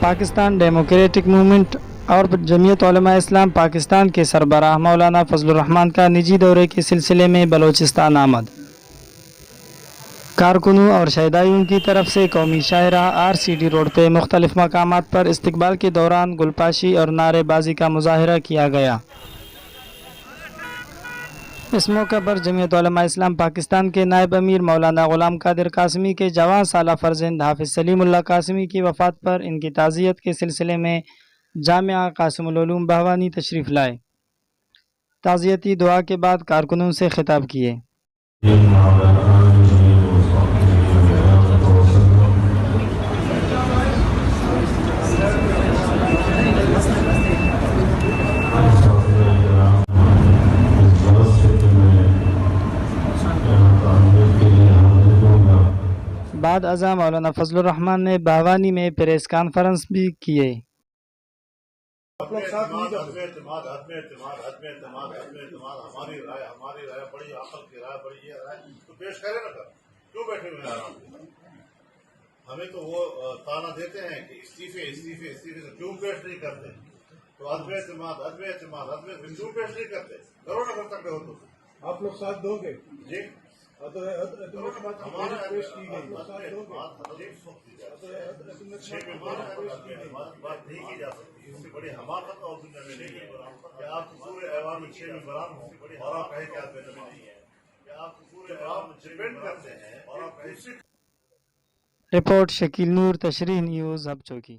Pakistan democratic movement اور جمعیت علماء اسلام پاکستان کے سربراہ مولانا فضل الرحمان کا نجی دورے کے سلسلے میں بلوچستان آمد۔ کارکنوں اور شہدائیوں کی طرف سے قومی شاہراہ RCD روڈ پہ مختلف مقامات پر استقبال کے دوران گلپاشی اور نعرے بازی کا مظاہرہ کیا گیا۔ اس موقع پر جمعیت علماء اسلام پاکستان کے نائب امیر مولانا غلام قادر قاسمی کے جوان سالہ فرزند حافظ سلیم اللہ قاسمی کی وفات پر ان کی تعزیت کے سلسلے میں جامعہ قاسم العلوم بہوانی تشریف لائے۔ تعزیتی دعا کے بعد کارکنوں سے خطاب کیے۔ بعد ازاں مولانا فضل الرحمان نے بہوانی میں پریس کانفرنس بھی کیے۔ ہماری رائے بڑی عقل کی رائے بڑی یہ رائے تو پیش کرے نا کر کیوں بیٹھے ہوئے آرام سے؟ ہمیں تو وہ تانا دیتے ہیں کہ استعفے سے کیوں پیش نہیں کرتے؟ تو عدم اعتماد کیوں پیش نہیں کرتے؟ کرو نہ کر سکتے ہو تو آپ لوگ ساتھ دو گے؟ جی پیش کی گئی بات نہیں کی جا سکتی، اس سے بڑی حماقت اور دنیا میں نہیں ہے کہ آپ پورے ایوان میں 6 ممبران ہوں اور آپ کہیں کہ آپ میں نہیں ہے، کہ آپ پورے ایوان میں ڈیپینڈ کرتے ہیں اور آپ کہیں۔ رپورٹ شکیل نور، تشریح نیوز، ہب چوکی۔